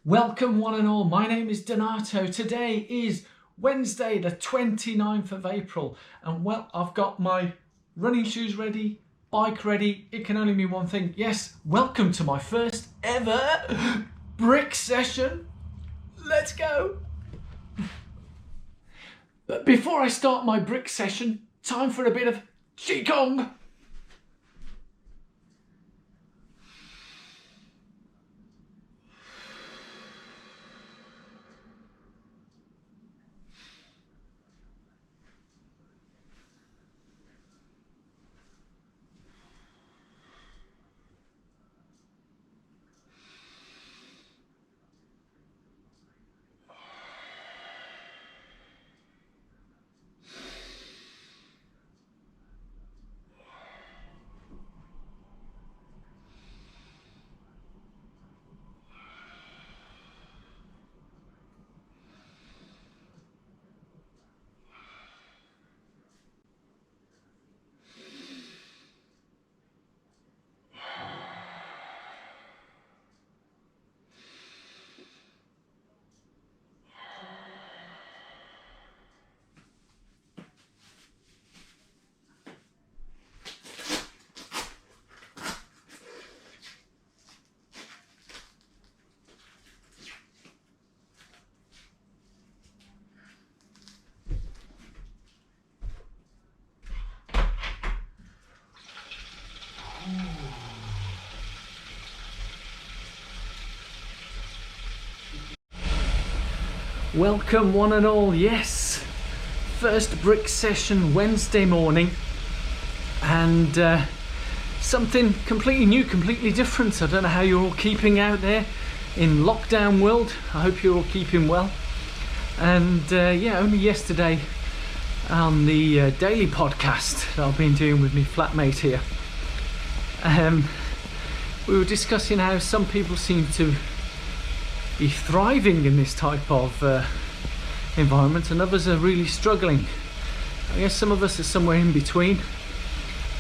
Welcome one and all, my name is Donato. Today is Wednesday the 29th of April and well, I've got my running shoes ready, bike ready. It can only mean one thing. Yes, welcome to my first ever brick session. Let's go. But before I start my brick session, time for a bit of Qigong. Welcome one and all, yes, first brick session Wednesday morning, and something completely new, completely different. I don't know how you're all keeping out there in lockdown world. I hope you're all keeping well. And yeah, only yesterday on the daily podcast that I've been doing with my flatmate here, we were discussing how some people seem to be thriving in this type of environment and others are really struggling. I guess some of us are somewhere in between.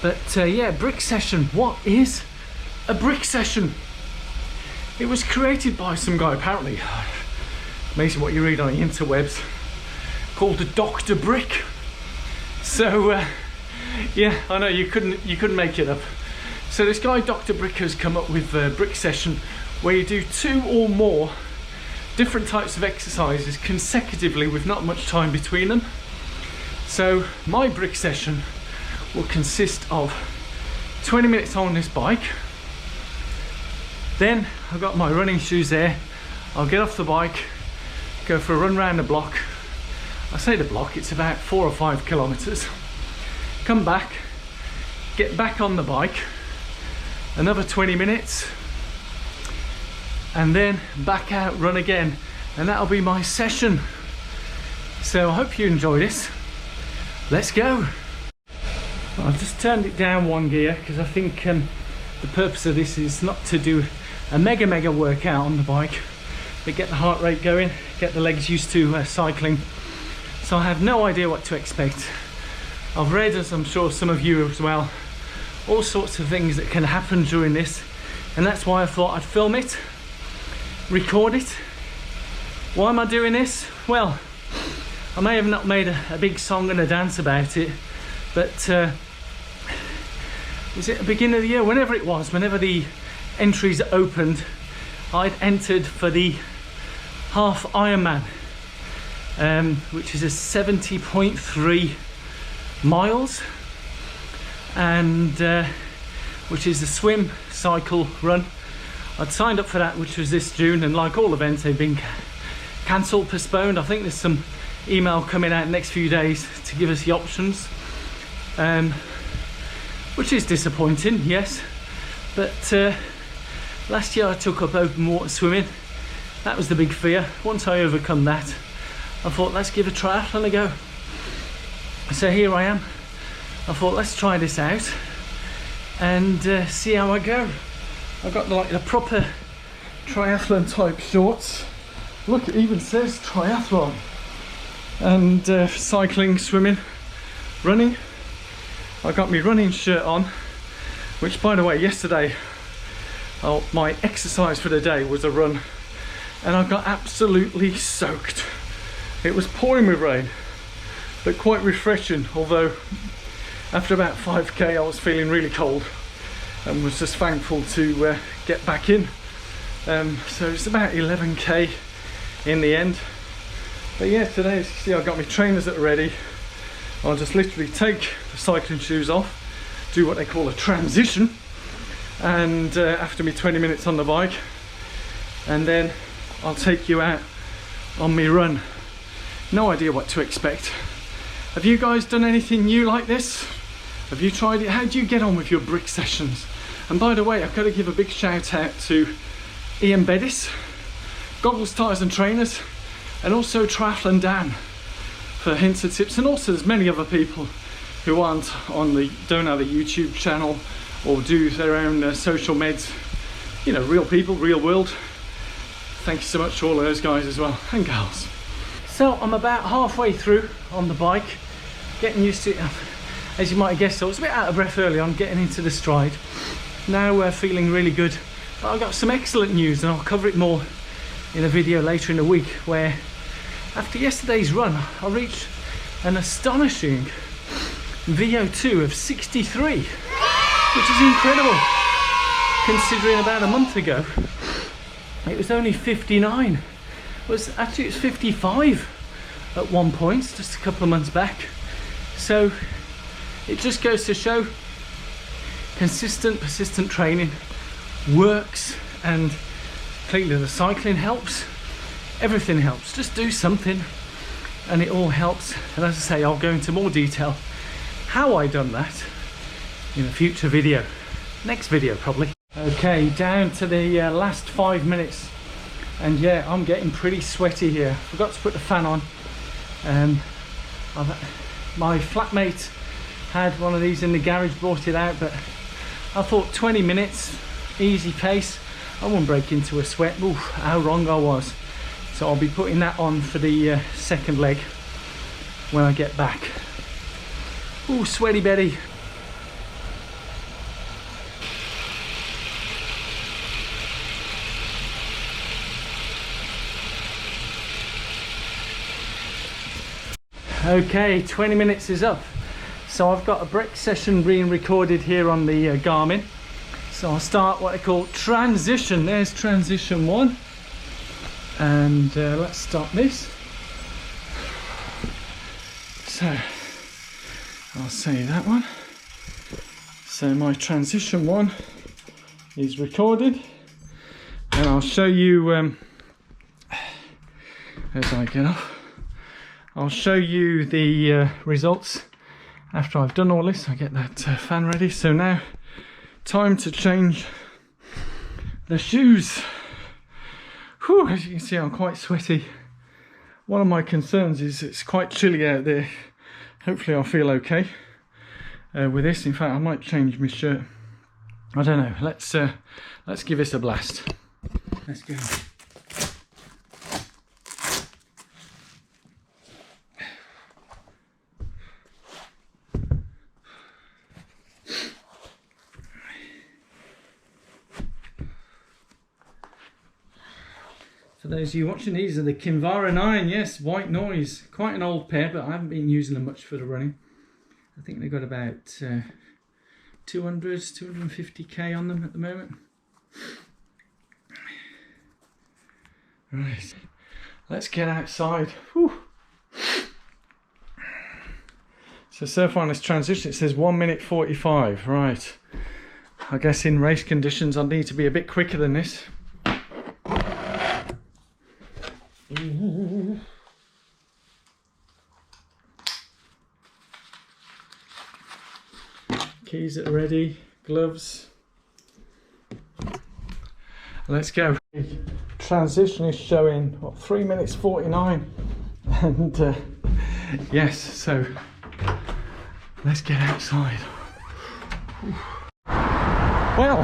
But yeah, brick session. What is a brick session? It was created by some guy, apparently, amazing what you read on the interwebs, called Dr. Brick. So yeah, I know you couldn't make it up. So this guy Dr. Brick has come up with a brick session where you do 2 or more different types of exercises consecutively with not much time between them. So my brick session will consist of 20 minutes on this bike. Then I've got my running shoes there. I'll get off the bike, go for a run around the block. I say the block, it's about 4 or 5 kilometers. Come back, get back on the bike, another 20 minutes, and then back out, run again, and that'll be my session. So I hope you enjoy this. Let's go. Well, I've just turned it down 1 gear because I think the purpose of this is not to do a mega workout on the bike, but get the heart rate going, get the legs used to cycling. So I have no idea what to expect. I've read, as I'm sure some of you as well, all sorts of things that can happen during this, and that's why I thought I'd film it, record it. Why am I doing this? Well, I may have not made a big song and a dance about it, but was it the beginning of the year? Whenever it was, whenever the entries opened, I'd entered for the half Ironman, which is a 70.3 miles, and which is a swim, cycle, run. I'd signed up for that, which was this June, and like all events, they've been cancelled, postponed. I think there's some email coming out in the next few days to give us the options, which is disappointing, yes. But last year I took up open water swimming. That was the big fear. Once I overcome that, I thought, let's give a triathlon a go. So here I am. I thought, let's try this out and see how I go. I've got the proper triathlon type shorts. Look, it even says triathlon. And cycling, swimming, running. I got my running shirt on, which, by the way, yesterday my exercise for the day was a run, and I got absolutely soaked. It was pouring with rain, but quite refreshing, although after about 5k I was feeling really cold and was just thankful to get back in. So it's about 11k in the end. But yeah, today, as you see, I've got my trainers that are ready. I'll just literally take the cycling shoes off, do what they call a transition, and after me 20 minutes on the bike, and then I'll take you out on my run. No idea what to expect. Have you guys done anything new like this? Have you tried it? How do you get on with your brick sessions? And by the way, I've got to give a big shout out to Ian Beddis, Goggles, Tyres and Trainers, and also Triathlon Dan for hints and tips, and also there's many other people who aren't on don't have a YouTube channel or do their own social meds. You know, real people, real world. Thank you so much to all of those guys as well, and girls. So I'm about halfway through on the bike, getting used to it. As you might have guessed, I was a bit out of breath early on, getting into the stride. Now we're feeling really good. But I've got some excellent news, and I'll cover it more in a video later in the week, where after yesterday's run I reached an astonishing VO2 of 63, which is incredible considering about a month ago it was only 59. It's 55 at one point just a couple of months back. So it just goes to show consistent, persistent training works, and clearly the cycling helps. Everything helps. Just do something and it all helps. And as I say, I'll go into more detail how I done that in a future video, next video probably. Okay, down to the last 5 minutes, and yeah, I'm getting pretty sweaty here. Forgot to put the fan on. My flatmate had one of these in the garage, brought it out, but I thought 20 minutes, easy pace, I won't break into a sweat. Oof, how wrong I was. So I'll be putting that on for the second leg when I get back. Ooh, sweaty Betty. Okay, 20 minutes is up. So I've got a break session being recorded here on the Garmin. So I'll start what I call transition. There's transition 1. And let's start this. So I'll say that one. So my transition 1 is recorded, and I'll show you as I get off. I'll show you the results after I've done all this. I get that fan ready. So now time to change the shoes. Whew, as you can see, I'm quite sweaty. One of my concerns is it's quite chilly out there. Hopefully I'll feel okay with this. In fact, I might change my shirt. I don't know. Let's give this a blast. Let's go. For those of you watching, these are the Kinvara 9, yes, white noise. Quite an old pair, but I haven't been using them much for the running. I think they've got about 250k on them at the moment. Right, let's get outside. Whew. So far on this transition it says 1 minute 45, right. I guess in race conditions I'll need to be a bit quicker than this. Ooh. Keys are ready, gloves. Let's go. Transition is showing what, 3 minutes 49, and yes, so let's get outside. Well,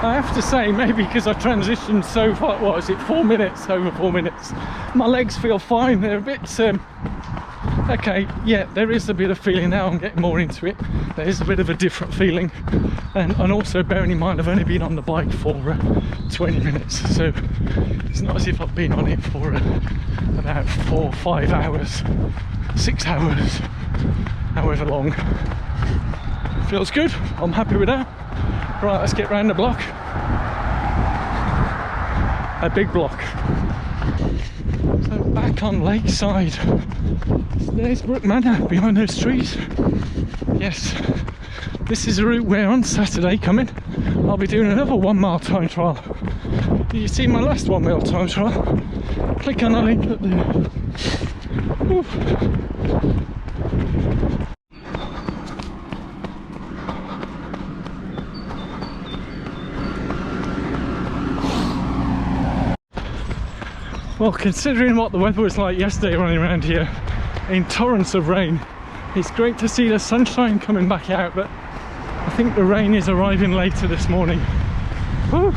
I have to say, maybe because I transitioned so far, what is it, 4 minutes, over 4 minutes, my legs feel fine. They're a bit Okay, yeah, there is a bit of feeling now. I'm getting more into it. There is a bit of a different feeling, and also bearing in mind I've only been on the bike for 20 minutes, so it's not as if I've been on it for about 4 or 5 hours, 6 hours, however long. Feels good. I'm happy with that. Right, let's get round the block. A big block. So back on Lakeside. There's Brook Manor behind those trees. Yes, this is a route where on Saturday coming I'll be doing another 1 mile time trial. Did you see my last 1 mile time trial? Click on the link up there. Woo. Well, considering what the weather was like yesterday running around here in torrents of rain, it's great to see the sunshine coming back out, but I think the rain is arriving later this morning. Woo.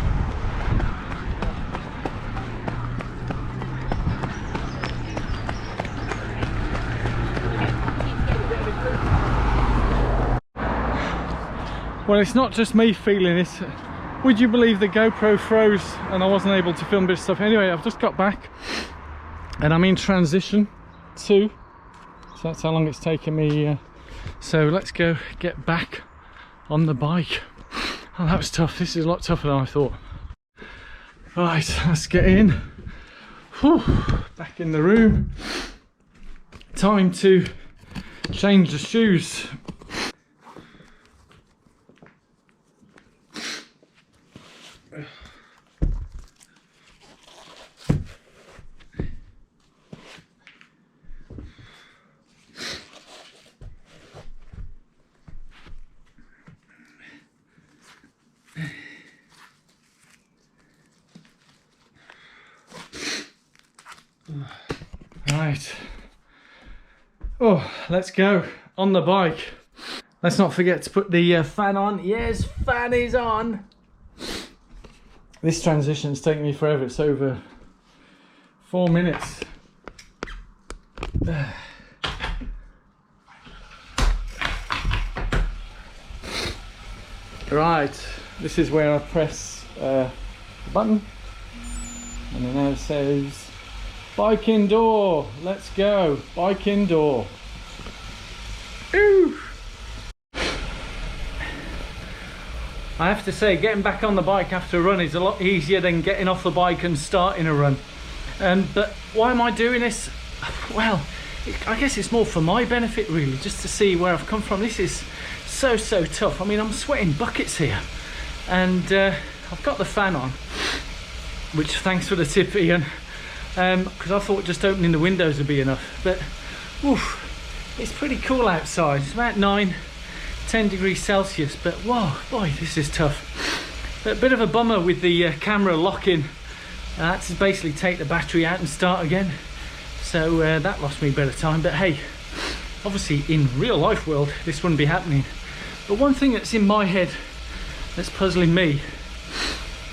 Well, it's not just me feeling it. Would you believe the GoPro froze and I wasn't able to film this stuff? Anyway, I've just got back and I'm in transition 2, so that's how long it's taken me. So let's go get back on the bike. Oh, that was tough. This is a lot tougher than I thought. Right, let's get in. Whew, back in the room. Time to change the shoes. Right. Oh, let's go on the bike. Let's not forget to put the fan on. Yes, fan is on. This transition's taking me forever. It's over 4 minutes. Right, this is where I press the button, and it now says bike indoor. Let's go, bike indoor. Ooh. I have to say, getting back on the bike after a run is a lot easier than getting off the bike and starting a run. But why am I doing this? Well, I guess it's more for my benefit really, just to see where I've come from. This is so tough. I mean, I'm sweating buckets here, and I've got the fan on, which thanks for the tip, Ian, because I thought just opening the windows would be enough, but oof, it's pretty cool outside. It's about 9-10 degrees Celsius, but whoa, boy, this is tough. But a bit of a bummer with the camera locking. I had to basically take the battery out and start again, so that lost me a bit of time. But hey, obviously in real life world this wouldn't be happening. But one thing that's in my head that's puzzling me,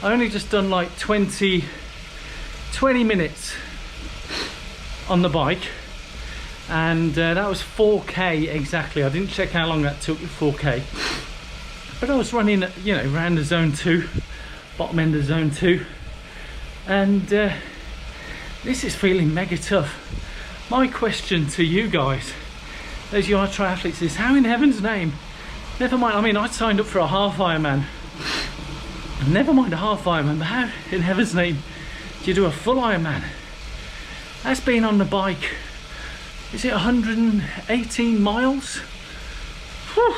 I only just done like 20 minutes on the bike, and that was 4k exactly. I didn't check how long that took, 4k, but I was running, you know, around the zone 2, bottom end of zone 2, and this is feeling mega tough. My question to you guys, those you are triathletes, is how in heaven's name, never mind, I mean, I signed up for a half Ironman, never mind a half Ironman, but how in heaven's name do you do a full Ironman? That's been on the bike, is it 118 miles? Whew.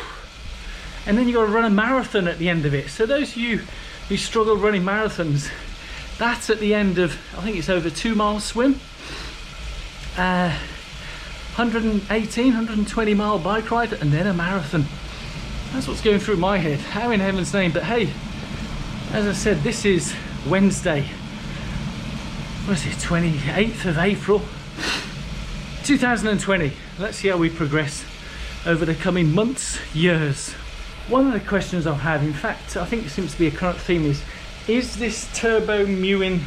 And then you got to run a marathon at the end of it. So those of you who struggle running marathons, that's at the end of, I think it's over 2 mile swim, 120 mile bike ride, and then a marathon. That's what's going through my head. How in heaven's name? But hey, as I said, this is Wednesday, what is it, 28th of April 2020. Let's see how we progress over the coming months, years. One of the questions I've had, in fact I think it seems to be a current theme, is this Turbo Muin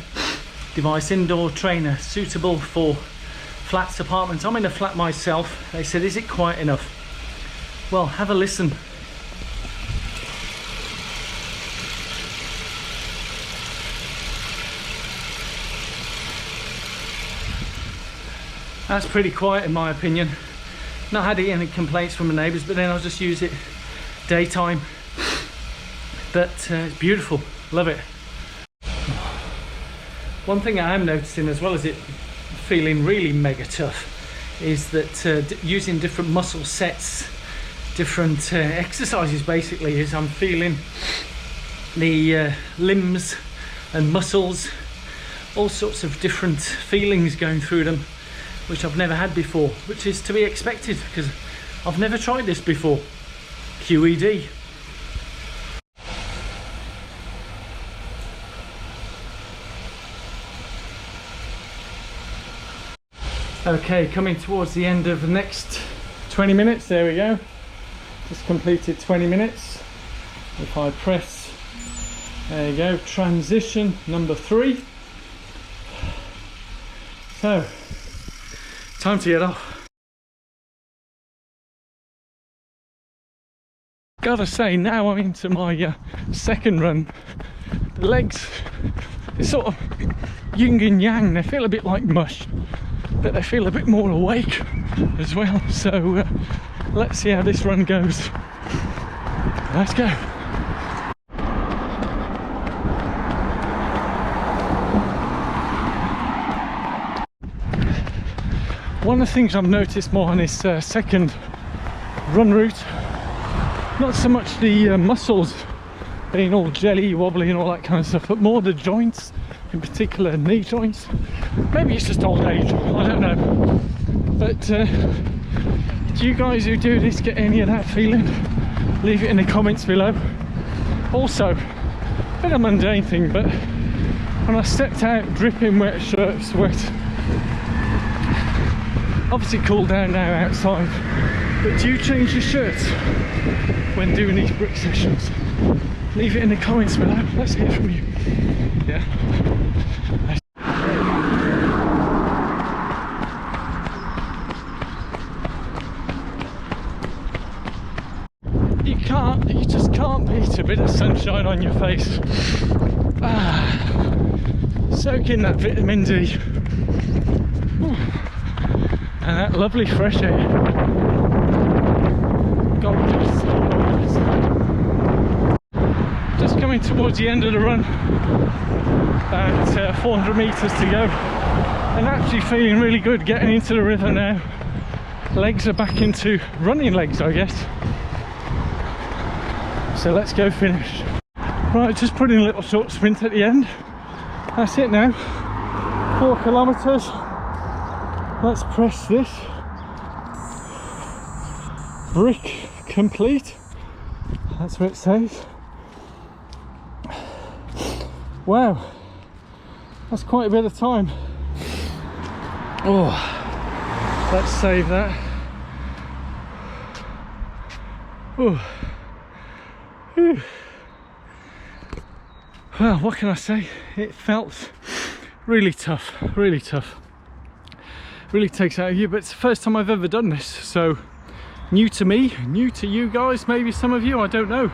device indoor trainer suitable for flats apartments. I'm in a flat myself. They said, is it quiet enough? Well, have a listen. That's pretty quiet in my opinion. Not had any complaints from the neighbours, but then I'll just use it daytime. But it's beautiful, love it. One thing I am noticing, as well as it feeling really mega tough, is that using different muscle sets, different exercises basically, is I'm feeling the limbs and muscles, all sorts of different feelings going through them, which I've never had before, which is to be expected because I've never tried this before. QED. Okay, coming towards the end of the next 20 minutes, there we go. Just completed 20 minutes. If I press, there you go, transition number 3. So, time to get off. Gotta say, now I'm into my second run. The legs, they're sort of yin and yang. They feel a bit like mush, but they feel a bit more awake as well. So let's see how this run goes. Let's go. One of the things I've noticed more on this second run route, not so much the muscles being all jelly, wobbly and all that kind of stuff, but more the joints, in particular knee joints. Maybe it's just old age, I don't know. But do you guys who do this get any of that feeling? Leave it in the comments below. Also, a bit of a mundane thing, but when I stepped out, dripping wet shirts, wet. Obviously cooled down now outside, but do you change your shirts when doing these brick sessions? Leave it in the comments below. Let's hear from you. Yeah. You just can't beat a bit of sunshine on your face. Soak in that vitamin D. And that lovely fresh air. God bless. Just coming towards the end of the run, about 400 meters to go, and actually feeling really good getting into the river now. Legs are back into running legs, I guess. So let's go finish. Right, just put in a little short sprint at the end. That's it now. 4 kilometers. Let's press this. Brick complete. That's what it says. Wow, that's quite a bit of time. Oh, let's save that. Oh. Whew. Well, what can I say? It felt really tough, really tough. Really takes it out of you, but it's the first time I've ever done this, so new to me, new to you guys, maybe some of you, I don't know.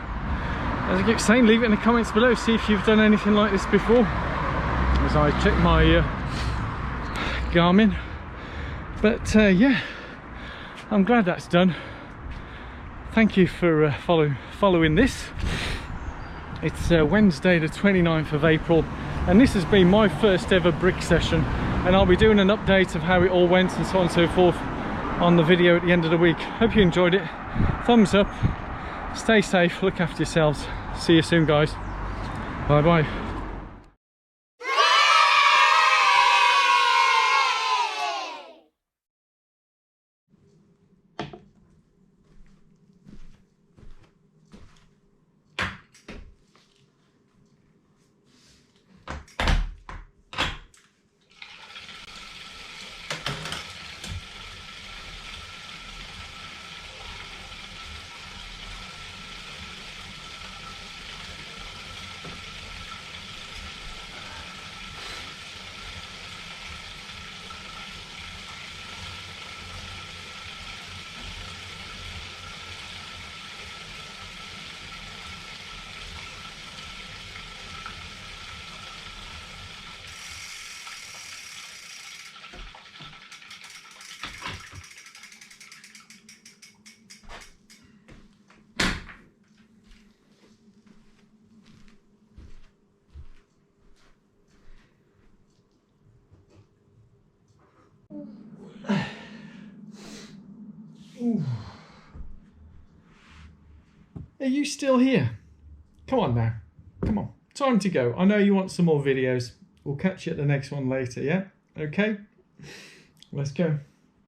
As I keep saying, leave it in the comments below, see if you've done anything like this before, as I check my Garmin. But yeah, I'm glad that's done. Thank you for following this. It's Wednesday the 29th of April, and this has been my first ever brick session, and I'll be doing an update of how it all went and so on and so forth on the video at the end of the week. Hope you enjoyed it. Thumbs up, stay safe, look after yourselves. See you soon, guys. Bye bye. Ooh. Are you still here? Come on now. Come on. Time to go. I know you want some more videos. We'll catch you at the next one later, yeah? Okay? Let's go.